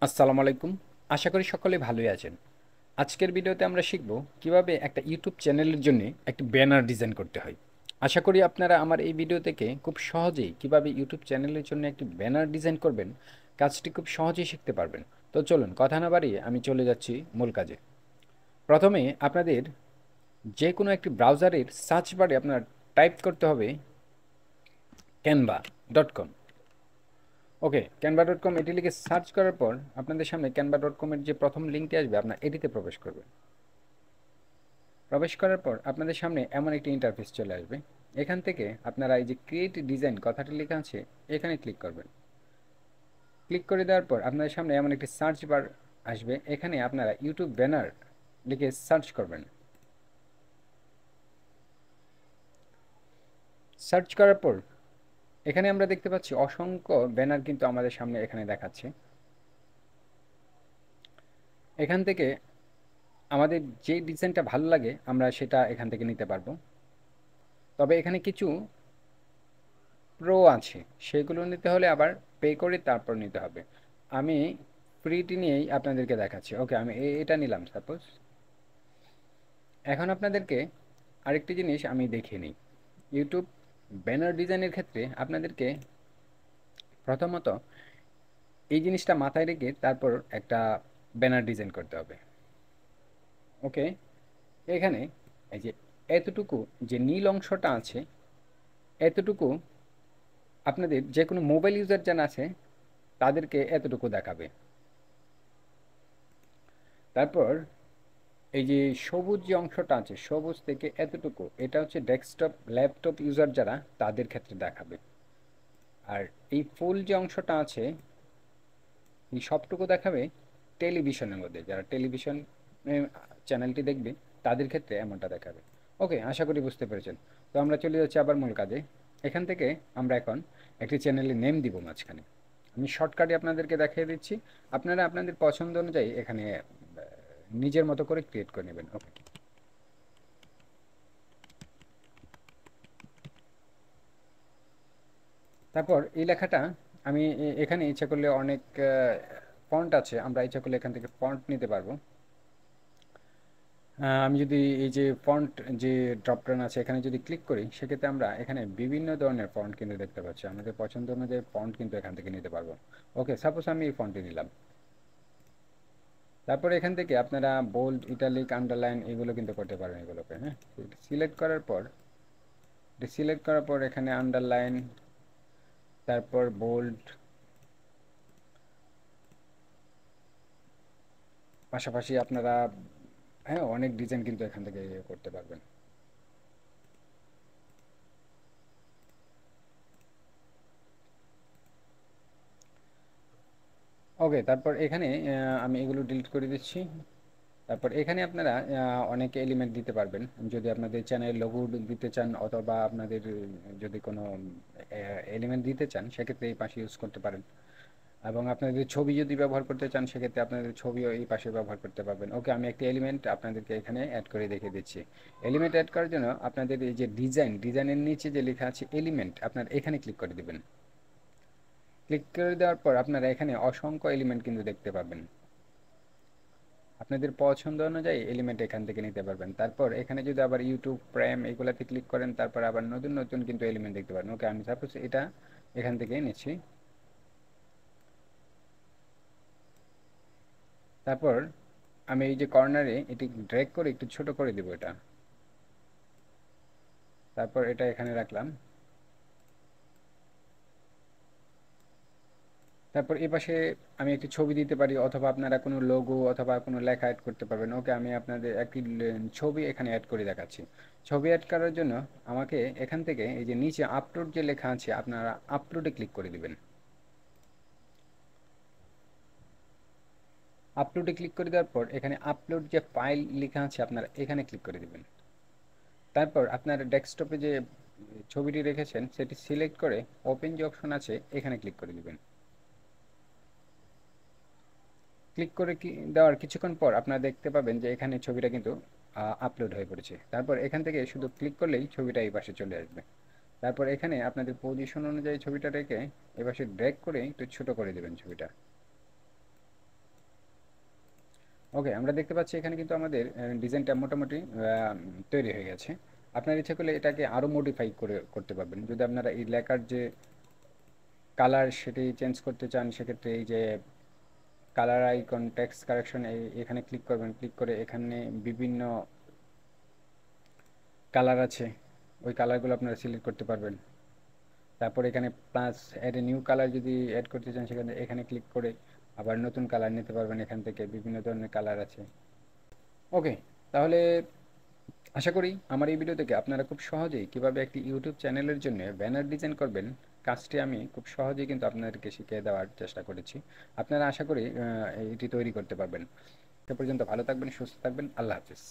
আসসালামু আলাইকুম। আশা করি সকলে ভালোই আছেন। আজকের ভিডিওতে আমরা শিখব কিভাবে একটা ইউটিউব চ্যানেলের জন্য একটি ব্যানার ডিজাইন করতে হয়। আশা করি আপনারা আমার এই ভিডিও থেকে খুব সহজেই কিভাবে ইউটিউব চ্যানেলের জন্য একটি ব্যানার ডিজাইন করবেন কাজটি খুব সহজেই শিখতে পারবেন। তো চলুন কথা না বাড়িয়ে আমি চলে যাচ্ছি মূল কাজে। প্রথমে আপনাদের যে কোনো একটি ব্রাউজারের সার্চ বারে আপনার টাইপ করতে হবে canva.com। ওকে, canva.com এটি লিখে সার্চ করার পর আপনাদের সামনে canva.com-এর যে প্রথম লিঙ্কটি আসবে আপনার এটিতে প্রবেশ করবেন। প্রবেশ করার পর আপনাদের সামনে এমন একটি ইন্টারফেস চলে আসবে। এখান থেকে আপনারা এই যে ক্রিয়েট ডিজাইন কথাটি লেখা আছে এখানে ক্লিক করবেন। ক্লিক করে দেওয়ার পর আপনাদের সামনে এমন একটি সার্চ বার আসবে। এখানে আপনারা ইউটিউব ব্যানার লিখে সার্চ করবেন। সার্চ করার পর এখানে আমরা দেখতে পাচ্ছি অসংখ্য ব্যানার কিন্তু আমাদের সামনে এখানে দেখাচ্ছে। এখান থেকে আমাদের যে ডিজাইনটা ভালো লাগে আমরা সেটা এখান থেকে নিতে পারবো। তবে এখানে কিছু প্রো আছে, সেগুলো নিতে হলে আবার পে করে তারপর নিতে হবে। আমি ফ্রিটি নিয়েই আপনাদেরকে দেখাচ্ছি। ওকে, আমি এটা নিলাম সাপোজ। এখন আপনাদেরকে আরেকটি জিনিস আমি দেখিয়ে নিই। ইউটিউব ব্যানার ডিজাইনের ক্ষেত্রে আপনাদেরকে প্রথমত এই জিনিসটা মাথায় রেখে তারপর একটা ব্যানার ডিজাইন করতে হবে। ওকে, এখানে এই যে এতটুকু যে নীল অংশটা আছে এতটুকু আপনাদের যে কোনো মোবাইল ইউজার যারা আছে তাদেরকে এতটুকু দেখাবে। তারপর এই যে সবুজ যে অংশটা আছে সবুজ থেকে এতটুকু এটা হচ্ছে ডেস্কটপ ল্যাপটপ ইউজার যারা তাদের ক্ষেত্রে দেখাবে। আর এই ফুল যে অংশটা আছে এই সবটুকু দেখাবে টেলিভিশনের মধ্যে যারা টেলিভিশন চ্যানেলটি দেখবে তাদের ক্ষেত্রে এমনটা দেখাবে। ওকে, আশা করি বুঝতে পেরেছেন। তো আমরা চলে যাচ্ছি আবার মূল কাজে। এখান থেকে আমরা এখন একটি চ্যানেলের নেম দিব মাঝখানে। আমি শর্টকাটে আপনাদেরকে দেখিয়ে দিচ্ছি। আপনারা আপনাদের পছন্দ অনুযায়ী এখানে নিজের মতো করে ক্রিয়েট করে নেবেন। ওকে, তারপর এই লেখাটা আমি এখানে ইচ্ছা করলে অনেক ফন্ট আছে, আমরা ইচ্ছা করলে এখান থেকে ফন্ট নিতে পারবো। আমি যদি এই যে ফন্ট যে ড্রপডাউন আছে এখানে যদি ক্লিক করি সেক্ষেত্রে আমরা এখানে বিভিন্ন ধরনের ফন্ট কিন্তু দেখতে পাচ্ছি। আমাদের পছন্দ অনুযায়ী ফন্ট কিন্তু এখান থেকে নিতে পারবো। ওকে, সাপোজ আমি এই ফন্টটি নিলাম। তারপর এখান থেকে আপনারা বোল্ড ইটালিক আন্ডারলাইন এগুলো কিন্তু করতে পারেন এগুলোকে। হ্যাঁ, সিলেক্ট করার পর এখানে আন্ডারলাইন তারপর বোল্ড পাশাপাশি আপনারা হ্যাঁ অনেক ডিজাইন কিন্তু এখান থেকে করতে পারবেন। ওকে, তারপর এখানে আমি এগুলো ডিলিট করে দিচ্ছি। তারপর এখানে আপনারা অনেক এলিমেন্ট দিতে পারবেন। যদি আপনাদের চ্যানেল লোগো দিতে চান অথবা আপনাদের যদি কোনো এলিমেন্ট দিতে চান সেক্ষেত্রে এই পাশে ইউজ করতে পারেন। এবং আপনাদের ছবি যদি ব্যবহার করতে চান সেক্ষেত্রে আপনাদের ছবিও এই পাশে ব্যবহার করতে পারবেন। ওকে, আমি একটি এলিমেন্ট আপনাদেরকে এখানে অ্যাড করে দেখিয়ে দিচ্ছি। এলিমেন্ট অ্যাড করার জন্য আপনাদের এই যে ডিজাইনের নিচে যে লেখা আছে এলিমেন্ট আপনার এখানে ক্লিক করে দিবেন। ক্লিক করে দেওয়ার পর আপনারা এখানে অসংখ্য এলিমেন্ট কিন্তু দেখতে পাবেন। আপনাদের পছন্দ অনুযায়ী এলিমেন্ট এখান থেকে নিতে পারবেন। তারপর এখানে যদি আবার ইউটিউব প্রাইম এগুলাতে ক্লিক করেন তারপর আবার নতুন নতুন কিন্তু এলিমেন্ট দেখতে পারেন। ওকে, আমি সাপোজ এটা এখান থেকে নিচ্ছি। তারপর আমি এই যে কর্নারে এটি ড্র্যাগ করে একটু ছোট করে দেবো এটা। তারপর এটা এখানে রাখলাম। তারপর এই পাশে আমি একটি ছবি দিতে পারি অথবা আপনারা কোনো লোগো অথবা কোনো লেখা অ্যাড করতে পারবেন। ওকে, আমি আপনাদের একটি ছবি এখানে অ্যাড করে দেখাচ্ছি। ছবি অ্যাড করার জন্য আমাকে এখান থেকে এই যে নিচে আপলোড যে লেখা আছে আপনারা আপলোডে ক্লিক করে দিবেন। আপলোডে ক্লিক করে দেওয়ার পর এখানে আপলোড যে ফাইল লেখা আছে আপনারা এখানে ক্লিক করে দিবেন। তারপর আপনার ডেস্কটপে যে ছবিটি রেখেছেন সেটি সিলেক্ট করে ওপেন যে অপশন আছে এখানে ক্লিক করে দিবেন। ক্লিক করে দেওয়ার কিছুক্ষণ পর আপনারা দেখতে পাবেন যে এখানে ছবিটা কিন্তু আপলোড হয়ে পড়েছে। তারপর এখান থেকে শুধু ক্লিক করলেই ছবিটা এই পাশে চলে আসবে। তারপর এখানে আপনাদের পজিশন অনুযায়ী ছবিটা রেখে এ পাশে ড্র্যাগ করে একটু ছোট করে দেবেন ছবিটা। ওকে, আমরা দেখতে পাচ্ছি এখানে কিন্তু আমাদের ডিজাইনটা মোটামুটি তৈরি হয়ে গেছে। আপনার ইচ্ছা করলে এটাকে আরও মডিফাই করতে পারবেন। যদি আপনারা এই লেখার যে কালার সেটি চেঞ্জ করতে চান, সেক্ষেত্রে এই যে কালার আইকন টেক্সট কারেকশন, এখানে ক্লিক করবেন। ক্লিক করে এখানে বিভিন্ন কালার আছে, ওই কালারগুলো আপনারা সিলেক্ট করতে পারবেন। তারপর এখানে plus add a new colour যদি অ্যাড করতে চান, সেখানে এখানে ক্লিক করে আবার নতুন কালার নিতে পারবেন। এখান থেকে বিভিন্ন ধরনের কালার আছে। ওকে, তাহলে আশা করি আমার এই ভিডিও থেকে আপনারা খুব সহজেই কিভাবে একটি ইউটিউব চ্যানেলের জন্য ব্যানার ডিজাইন করবেন, কাজটি আমি খুব সহজেই কিন্তু আপনাদেরকে শিখিয়ে দেওয়ার চেষ্টা করেছি। আপনারা আশা করি এটি তৈরি করতে পারবেন। সে পর্যন্ত ভালো থাকবেন, সুস্থ থাকবেন। আল্লাহ হাফিজ।